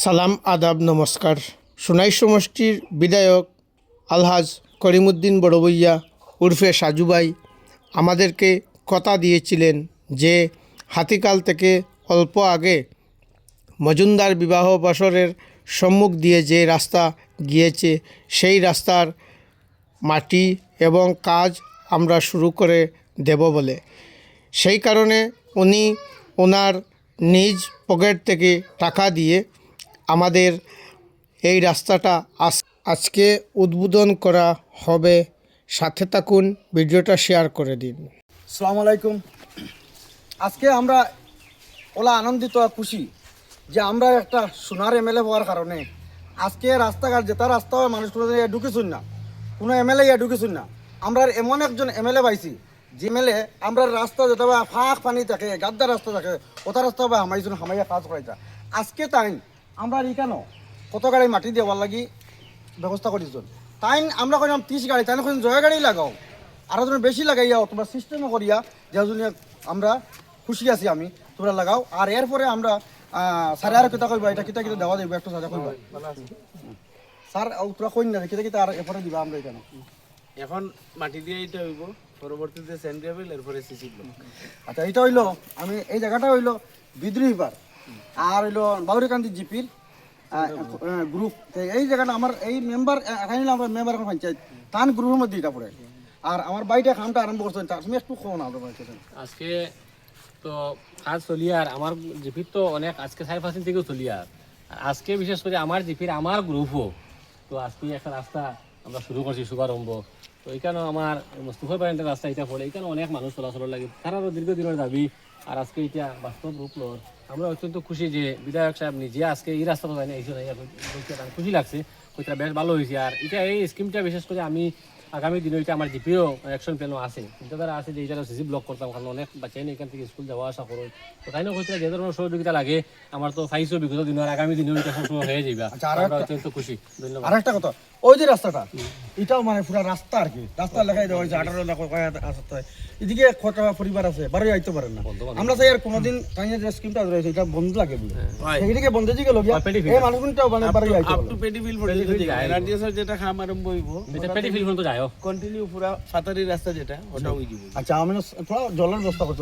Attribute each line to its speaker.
Speaker 1: সালাম আদাব নমস্কার। সোনাই সমষ্টির বিধায়ক আলহাজ করিমউদ্দিন বড়বইয়া উর্ফে সাজুভাই আমাদেরকে কথা দিয়েছিলেন যে হাতিকাল থেকে অল্প আগে মজুমদার বিবাহ বাসরের সম্মুখ দিয়ে যে রাস্তা গিয়েছে সেই রাস্তার মাটি এবং কাজ আমরা শুরু করে দেব বলে, সেই কারণে উনি ওনার নিজ পকেট থেকে টাকা দিয়ে আমাদের এই রাস্তাটা আজকে উদ্বোধন করা হবে। সাথে থাকুন, ভিডিওটা শেয়ার করে দিন।
Speaker 2: আসসালামু আলাইকুম। আজকে আমরা ওলা আনন্দিত আর খুশি যে আমরা একটা সোনার এমএলএ হওয়ার কারণে আজকে রাস্তাঘাট যেটা রাস্তা হয় মানুষ কোনো ঢুকেছুন না, কোনো এমএলএ ঢুকেছুন না। আমরা এমন একজন এমএলএ পাইছি যে এমএলএ আমরা রাস্তা যেটা ফাঁক পানি থাকে, গাদ্দার রাস্তা থাকে, ওটা রাস্তা বা হামাইছুন হামাইয়া কাজ করাইতা। আজকে তাই আমরা কেন কত গাড়ি মাটি দেওয়ার লাগি ব্যবস্থা করেছুন। তাই আমরা কইলাম 30 গাড়ি, তাই এখন জয় গাড়ি লাগাও, আরও তুমি বেশি লাগাইয়াও, তোমরা সিস্টেমও করিয়া যে আমরা খুশি আছি আমি, তোমরা লাগাও। আর এরপরে আমরা স্যার আর কিতা কইবা, এটা কিতা কিতা দেওয়া যাবে একটু সাজা কইবা স্যার, তোরা কই না কিতা কিতা আর এরপরে দিবা আমরা এখানে।
Speaker 3: এখন মাটি দিয়ে এটা হইব, পরবর্তীতে স্যান্ডগ্রাভেল, এরপরে সিসি ব্লক।
Speaker 2: আচ্ছা, এটা হইলো আমি এই জায়গাটা হইলো বিদ্রোহী পার আর হইলো বাউরিকান্দি জিপির গ্রুপ। এই জায়গাটা আমার এই মেম্বার এখানে আমরা মেম্বার এখন পঞ্চায়েত তান গ্রুপের মধ্যে এটা পড়ে। আর আমার বাড়িটা কামটা আরম্ভ করছেন, তুমি একটু খো না।
Speaker 4: আজকে তো কাজ চলি আর আমার জিপির তো অনেক আজকে 5% থেকেও চলি আর আজকে বিশেষ করে আমার জিপির আমার গ্রুপও তো আজকে একটা রাস্তা আমরা শুরু করছি শুভারম্ভ। তো এইখানে আমার মুস্তফা পয়েন্টের রাস্তা এটা পড়ে, এখানে অনেক মানুষ চলাচল লাগে, তারারও দীর্ঘদিনের দাবি। আর আজকে এটা বাস্তব রূপ লর, আমরা অত্যন্ত খুশি যে বিধায়ক সাহেব নিজে আজকে এই রাস্তাটা জানি এই খুশি লাগছে, ওইটা বেশ ভালো হয়েছে। আর এটা এই স্কিমটা বিশেষ করে আমি আগামী দিনে এটা আমার জিপিও অ্যাকশন প্ল্যানও আছে, চিন্তাধারা আছে যে এটা সিসি ব্লক করতাম, কারণ অনেক বাচ্চাই এখান থেকে স্কুল যাওয়া আসা করো। তো তাই না হইতে যে ধরনের সহযোগিতা লাগে আমার তো পাইছো বিগত দিন, আর আগামী দিনেও এটা সবসময় হয়ে যাবে। আমরা অত্যন্ত খুশি। ধন্যবাদ।
Speaker 2: আর একটা কথা, ওই যে রাস্তাটা এটাও মানে পুরো রাস্তা আর কি, রাস্তা লেখাই দেওয়া হয়েছে 18 লাখ আসতে হয়। এদিকে কত পরিবার আছে, বারোই আইতে পারেন না। আমরা চাই আর কোনোদিন তাইনের যে স্কিমটা রয়েছে এটা বন্ধ লাগে বলে এদিকে বন্ধ দিকে লগিয়া এই মানুষগুলো মানে বারোই আইতে
Speaker 3: আপ টু পেডিফিল পর্যন্ত যায়। এনআরডিএস এর যেটা খাম আরম্ভ হইব,
Speaker 4: এটা পেটি ফিল পর্যন্ত যায়
Speaker 3: কন্টিনিউ পুরা ফাতারি রাস্তা যেটা ওটা হই যাব।
Speaker 2: আচ্ছা, আমি জলের ব্যবস্থা করছি।